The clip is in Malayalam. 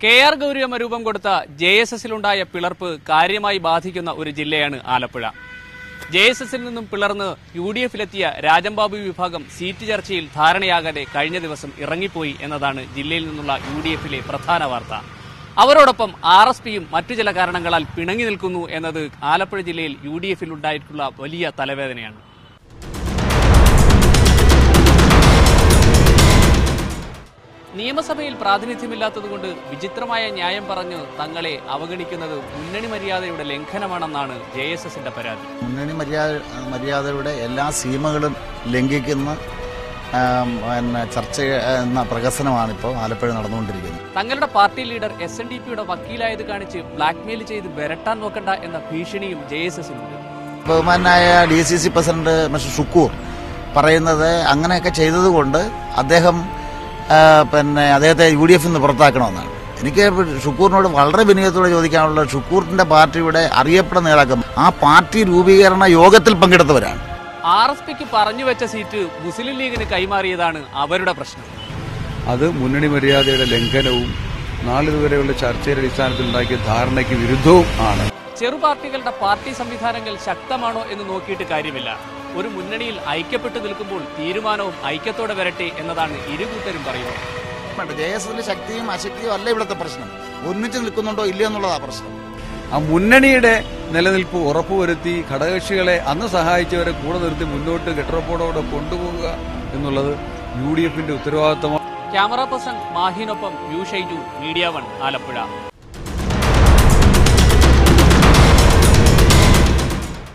കെ.ആർ. ഗൗരിയമ്മ രൂപം കൊടുത്ത ജെ.എസ്.എസിലുണ്ടായ പിളർപ്പ് കാര്യമായി ബാധിക്കുന്ന ഒരു ജില്ലയാണ് ആലപ്പുഴ. ജെ.എസ്.എസിൽ നിന്നും പിളർന്ന് യു.ഡി.എഫിലെത്തിയ രാജംബാബു വിഭാഗം സീറ്റ് ചർച്ചയിൽ ധാരണയാകാതെ കഴിഞ്ഞ ദിവസം ഇറങ്ങിപ്പോയി എന്നതാണ് ജില്ലയിൽ നിന്നുള്ള യു.ഡി.എഫിലെ പ്രധാന വാർത്ത. അവരോടൊപ്പം ആർ.എസ്.പിയും മറ്റു ചില കാരണങ്ങളാൽ പിണങ്ങി നിൽക്കുന്നു എന്നത് ആലപ്പുഴ ജില്ലയിൽ യു.ഡി.എഫിൽ ഉണ്ടായിട്ടുള്ള വലിയ തലവേദനയാണ്. നിയമസഭയിൽ പ്രാതിനിധ്യമില്ലാത്തതുകൊണ്ട് വിചിത്രമായ ന്യായം പറഞ്ഞ് തങ്ങളെ അവഗണിക്കുന്നത് മുന്നണി മര്യാദയുടെ ലംഘനമാണെന്നാണ് ജെ.എസ്.എസിന്റെ പരാതി. മുന്നണി മര്യാദയുടെ എല്ലാ സീമകളും ലംഘിക്കുന്ന ചർച്ച എന്ന പ്രകസനമാണിപ്പോൾ ആലപ്പുഴ നടന്നുകൊണ്ടിരിക്കുന്നത്. തങ്ങളുടെ പാർട്ടി ലീഡർ SNDPയുടെ വക്കീലായത് കാണിച്ച് ബ്ലാക്ക്മെയിൽ ചെയ്ത് വിരട്ടാൻ നോക്കണ്ട എന്ന ഭീഷണിയും ജെ.എസ്.എസിനുണ്ട്. ബഹുമാനായ DCC പ്രസിഡന്റ് മിസ്റ്റർ ഷുക്കൂർ പറയുന്നത് അങ്ങനെയൊക്കെ ചെയ്തതുകൊണ്ട് അദ്ദേഹത്തെ UDF നിന്ന് പുറത്താക്കണമെന്നാണ്. എനിക്ക് ഷുക്കൂറിനോട് വളരെ വിനയത്തോടെ ചോദിക്കാനുള്ള, ഷുക്കൂറിന്റെ പാർട്ടിയുടെ അറിയപ്പെടുന്ന നേതാക്കൾ ആ പാർട്ടി രൂപീകരണ യോഗത്തിൽ പങ്കെടുത്തവരാണ്. ആർ.എസ്.പിക്ക് പറഞ്ഞു വെച്ച സീറ്റ് മുസ്ലിം ലീഗിന് കൈമാറിയതാണ് അവരുടെ പ്രശ്നം. അത് മുന്നണി മര്യാദയുടെ ലംഘനവും നാളിതുവരെയുള്ള ചർച്ചയുടെ അടിസ്ഥാനത്തിൽ ഉണ്ടാക്കിയ ധാരണയ്ക്ക് വിരുദ്ധവും ആണ്. ചെറുപാർട്ടികളുടെ പാർട്ടി സംവിധാനങ്ങൾ ശക്തമാണോ എന്ന് നോക്കിയിട്ട് കാര്യമില്ല. ഒരു മുന്നണിയിൽ ഐക്യപ്പെട്ടു നിൽക്കുമ്പോൾ തീരുമാനവും ഐക്യത്തോടെ വരട്ടെ എന്നതാണ് ഇരുകൂട്ടരും പറയുന്നത്. ജെ.എസ്.എസിന്റെ ശക്തിയും അശക്തിയും അല്ല ഇവിടുത്തെ പ്രശ്നം, ഒന്നിച്ചു നിൽക്കുന്നുണ്ടോ ഇല്ലയോ എന്നുള്ളതാ പ്രശ്നം. ആ മുന്നണിയുടെ നിലനിൽപ്പ് ഉറപ്പുവരുത്തി ഘടകകക്ഷികളെ അന്ന് സഹായിച്ചവരെ കൂടെ നിർത്തി മുന്നോട്ട് കെട്ടുറപ്പോടെ കൊണ്ടുപോകുക എന്നുള്ളത് UDFന്റെ ഉത്തരവാദിത്തമാണ്. ക്യാമറ പേഴ്സൺ മാഹിനൊപ്പം യു ഷൈജു, മീഡിയ 1 ആലപ്പുഴ.